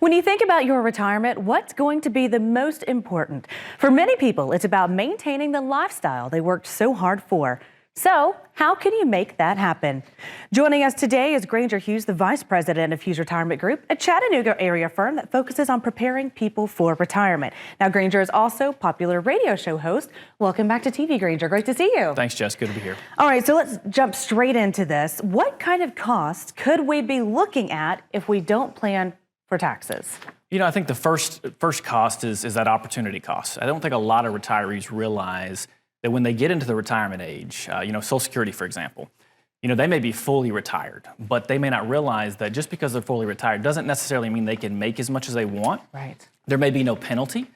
When you think about your retirement, what's going to be the most important? For many people, it's about maintaining the lifestyle they worked so hard for. So, how can you make that happen? Joining us today is Granger Hughes, the Vice President of Hughes-Retirement Group, a Chattanooga area firm that focuses on preparing people for retirement. Now, Granger is also a popular radio show host. Welcome back to TV, Granger. Great to see you. Thanks, Jess. Good to be here. All right, so let's jump straight into this. What kind of costs could we be looking at if we don't plan for taxes? You know, I think the first cost is that opportunity cost. I don't think a lot of retirees realize that when they get into the retirement age, Social Security, for example, they may be fully retired, but they may not realize that just because they're fully retired doesn't necessarily mean they can make as much as they want. Right. There may be no penalty,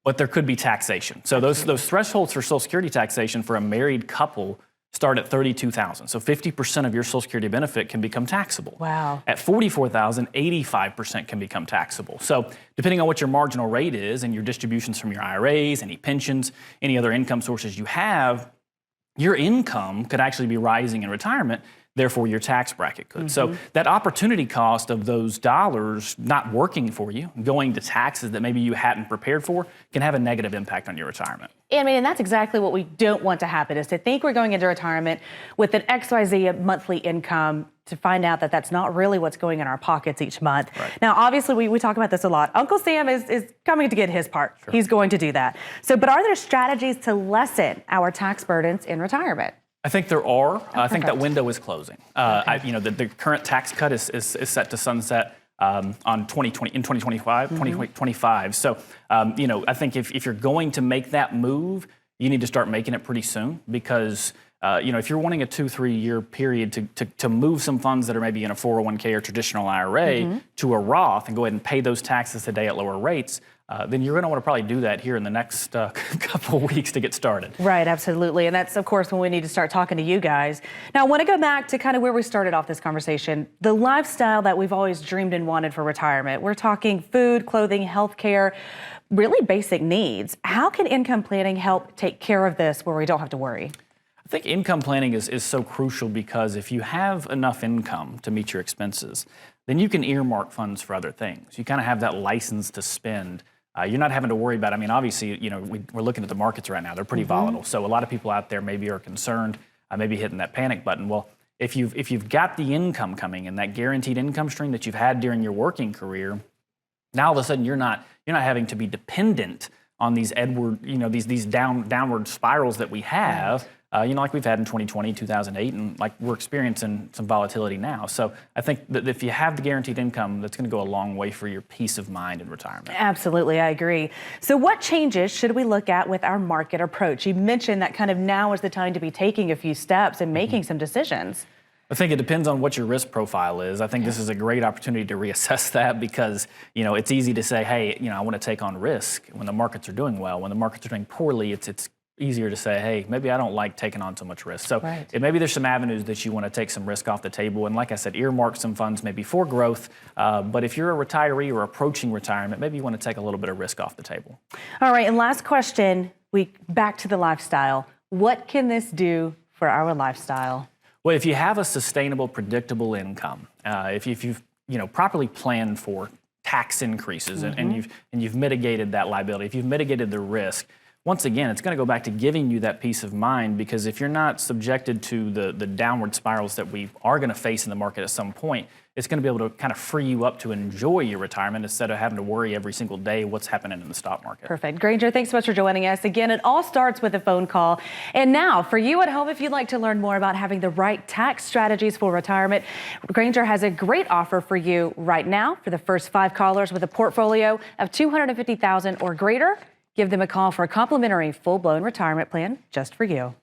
but there could be taxation. So those thresholds for Social Security taxation for a married couple start at $32,000. So 50% of your Social Security benefit can become taxable. Wow. At $44,000, 85% can become taxable. So depending on what your marginal rate is and your distributions from your IRAs, any pensions, any other income sources you have, your income could actually be rising in retirement. Therefore, your tax bracket could. So that opportunity cost of those dollars not working for you, going to taxes that maybe you hadn't prepared for, can have a negative impact on your retirement. And that's exactly what we don't want to happen, is to think we're going into retirement with an XYZ monthly income to find out that that's not really what's going in our pockets each month. Right. Now, obviously, we talk about this a lot. Uncle Sam is coming to get his part. Sure. He's going to do that. But are there strategies to lessen our tax burdens in retirement? I think there are. I think that window is closing. The current tax cut is set to sunset in 2025. So, I think if you're going to make that move, you need to start making it pretty soon because, if you're wanting a 2-3 year period to move some funds that are maybe in a 401k or traditional IRA to a Roth and go ahead and pay those taxes today at lower rates, then you're going to want to probably do that here in the next couple of weeks to get started. Right, absolutely. And that's, of course, when we need to start talking to you guys. Now, I want to go back to kind of where we started off this conversation, the lifestyle that we've always dreamed and wanted for retirement. We're talking food, clothing, healthcare, really basic needs. How can income planning help take care of this where we don't have to worry? I think income planning is so crucial because if you have enough income to meet your expenses, then you can earmark funds for other things. You kind of have that license to spend. You're not having to worry about, obviously, we're looking at the markets right now. They're pretty volatile. So a lot of people out there maybe are concerned, maybe hitting that panic button. Well, if you've got the income coming in, that guaranteed income stream that you've had during your working career, now all of a sudden you're not having to be dependent on these downward spirals that we have. Like we've had in 2020, 2008, and like we're experiencing some volatility now. So I think that if you have the guaranteed income, that's going to go a long way for your peace of mind in retirement. Absolutely, I agree. So what changes should we look at with our market approach? You mentioned that kind of now is the time to be taking a few steps and making some decisions. I think it depends on what your risk profile is. I think this is a great opportunity to reassess that because, it's easy to say, hey, I want to take on risk when the markets are doing well. When the markets are doing poorly, it's easier to say, hey, maybe I don't like taking on so much risk. So maybe there's some avenues that you want to take some risk off the table. And like I said, earmark some funds maybe for growth. But if you're a retiree or approaching retirement, maybe you want to take a little bit of risk off the table. All right. And last question, back to the lifestyle. What can this do for our lifestyle? Well, if you have a sustainable, predictable income, if you've properly planned for tax increases and you've mitigated that liability, if you've mitigated the risk, once again, it's going to go back to giving you that peace of mind because if you're not subjected to the downward spirals that we are going to face in the market at some point, it's going to be able to kind of free you up to enjoy your retirement instead of having to worry every single day what's happening in the stock market. Perfect. Granger, thanks so much for joining us. Again, it all starts with a phone call. And now, for you at home, if you'd like to learn more about having the right tax strategies for retirement, Granger has a great offer for you right now. For the first 5 callers with a portfolio of $250,000 or greater, give them a call for a complimentary full-blown retirement plan just for you.